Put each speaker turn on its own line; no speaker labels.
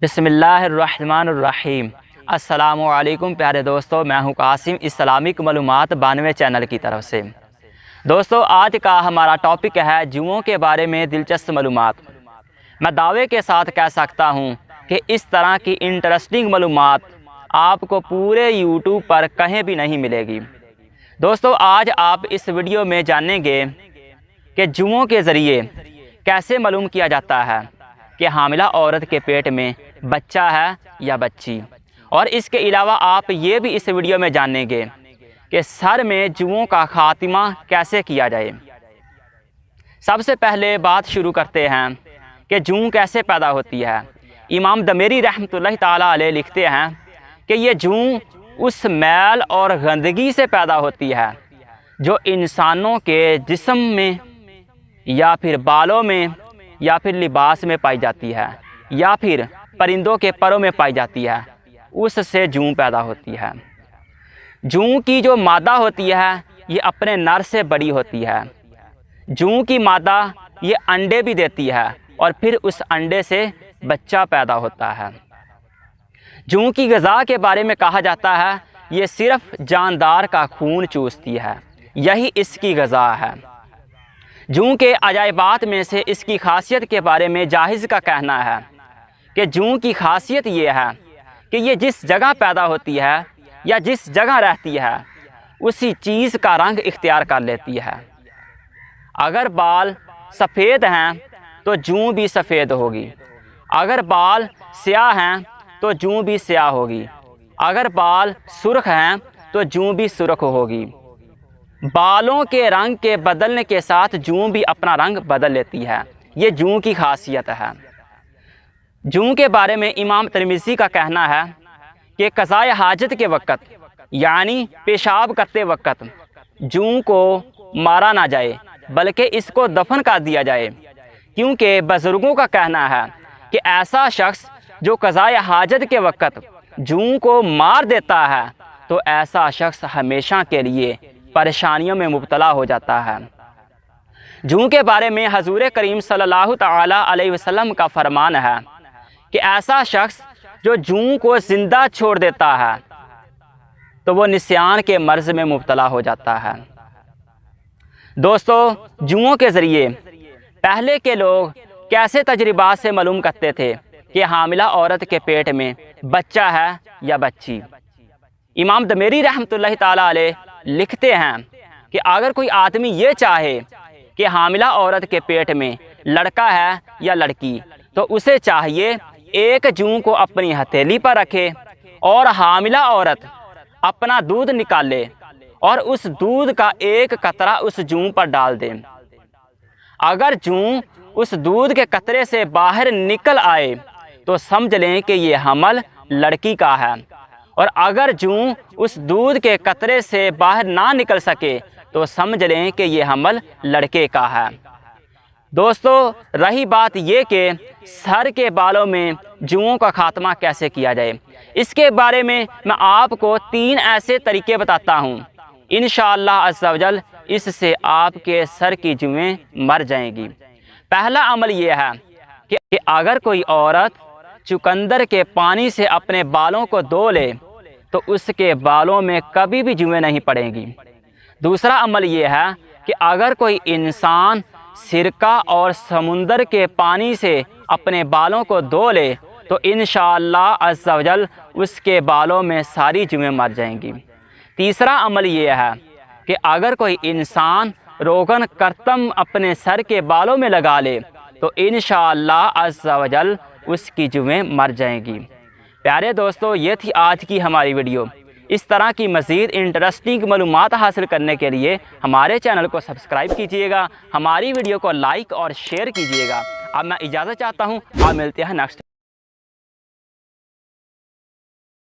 بسم اللہ الرحمن الرحیم۔ السلام علیکم پیارے دوستو، میں ہوں قاسم اسلامک معلومات 92 چینل کی طرف سے۔ دوستو، آج کا ہمارا ٹاپک ہے جوؤں کے بارے میں دلچسپ معلومات۔ میں دعوے کے ساتھ کہہ سکتا ہوں کہ اس طرح کی انٹرسٹنگ معلومات آپ کو پورے یوٹیوب پر کہیں بھی نہیں ملے گی۔ دوستو، آج آپ اس ویڈیو میں جانیں گے کہ جوؤں کے ذریعے کیسے معلوم کیا جاتا ہے کہ حاملہ عورت کے پیٹ میں بچہ ہے یا بچی، اور اس کے علاوہ آپ یہ بھی اس ویڈیو میں جانیں گے کہ سر میں جوؤں کا خاتمہ کیسے کیا جائے۔ سب سے پہلے بات شروع کرتے ہیں کہ جوں کیسے پیدا ہوتی ہے۔ امام دمیری رحمۃ اللہ تعالیٰ علیہ لکھتے ہیں کہ یہ جوں اس میل اور گندگی سے پیدا ہوتی ہے جو انسانوں کے جسم میں یا پھر بالوں میں یا پھر لباس میں پائی جاتی ہے یا پھر پرندوں کے پروں میں پائی جاتی ہے، اس سے جوں پیدا ہوتی ہے۔ جوں کی جو مادہ ہوتی ہے یہ اپنے نر سے بڑی ہوتی ہے۔ جوں کی مادہ یہ انڈے بھی دیتی ہے اور پھر اس انڈے سے بچہ پیدا ہوتا ہے۔ جوں کی غذا کے بارے میں کہا جاتا ہے یہ صرف جاندار کا خون چوستی ہے، یہی اس کی غذا ہے۔ جوں کے عجائبات میں سے اس کی خاصیت کے بارے میں جاہز کا کہنا ہے کہ جوں کی خاصیت یہ ہے کہ یہ جس جگہ پیدا ہوتی ہے یا جس جگہ رہتی ہے اسی چیز کا رنگ اختیار کر لیتی ہے۔ اگر بال سفید ہیں تو جوں بھی سفید ہوگی، اگر بال سیاہ ہیں تو جوں بھی سیاہ ہوگی، اگر بال سرخ ہیں تو جوں بھی سرخ ہوگی۔ بالوں کے رنگ کے بدلنے کے ساتھ جوں بھی اپنا رنگ بدل لیتی ہے، یہ جوں کی خاصیت ہے۔ جوں کے بارے میں امام ترمذی کا کہنا ہے کہ قضائے حاجت کے وقت یعنی پیشاب کرتے وقت جوں کو مارا نہ جائے بلکہ اس کو دفن کر دیا جائے، کیونکہ بزرگوں کا کہنا ہے کہ ایسا شخص جو قضائے حاجت کے وقت جوں کو مار دیتا ہے تو ایسا شخص ہمیشہ کے لیے پریشانیوں میں مبتلا ہو جاتا ہے۔ جوں کے بارے میں حضور کریم صلی اللہ تعالیٰ علیہ وسلم کا فرمان ہے کہ ایسا شخص جو جوں کو زندہ چھوڑ دیتا ہے تو وہ نسیان کے مرض میں مبتلا ہو جاتا ہے۔ دوستو، جوؤں کے ذریعے پہلے کے لوگ کیسے تجربات سے معلوم کرتے تھے کہ حاملہ عورت کے پیٹ میں بچہ ہے یا بچی؟ امام دمیری رحمۃ اللہ تعالیٰ علیہ لکھتے ہیں کہ اگر کوئی آدمی یہ چاہے کہ حاملہ عورت کے پیٹ میں لڑکا ہے یا لڑکی تو اسے چاہیے ایک جوں کو اپنی ہتھیلی پر رکھے اور حاملہ عورت اپنا دودھ نکالے اور اس دودھ کا ایک قطرہ اس جوں پر ڈال دے۔ اگر جوں اس دودھ کے قطرے سے باہر نکل آئے تو سمجھ لیں کہ یہ حمل لڑکی کا ہے، اور اگر جوں اس دودھ کے قطرے سے باہر نہ نکل سکے تو سمجھ لیں کہ یہ حمل لڑکے کا ہے۔ دوستو، رہی بات یہ کہ سر کے بالوں میں جوؤں کا خاتمہ کیسے کیا جائے، اس کے بارے میں آپ کو 3 ایسے طریقے بتاتا ہوں۔ انشاءاللہ عز و جل اس سے آپ کے سر کی جوئیں مر جائیں گی۔ پہلا عمل یہ ہے کہ اگر کوئی عورت چقندر کے پانی سے اپنے بالوں کو دھو لے تو اس کے بالوں میں کبھی بھی جوئیں نہیں پڑیں گی۔ دوسرا عمل یہ ہے کہ اگر کوئی انسان سرکہ اور سمندر کے پانی سے اپنے بالوں کو دھو لے تو انشاءاللہ عز و جل اس کے بالوں میں ساری جوئیں مر جائیں گی۔ تیسرا عمل یہ ہے کہ اگر کوئی انسان روغن کرتم اپنے سر کے بالوں میں لگا لے تو انشاءاللہ عز و جل اس کی جوئیں مر جائیں گی۔ پیارے دوستو، یہ تھی آج کی ہماری ویڈیو۔ اس طرح کی مزید انٹرسٹنگ معلومات حاصل کرنے کے لیے ہمارے چینل کو سبسکرائب کیجئے گا، ہماری ویڈیو کو لائک اور شیئر کیجئے گا۔ اب میں اجازت چاہتا ہوں، آپ ملتے ہیں نیکسٹ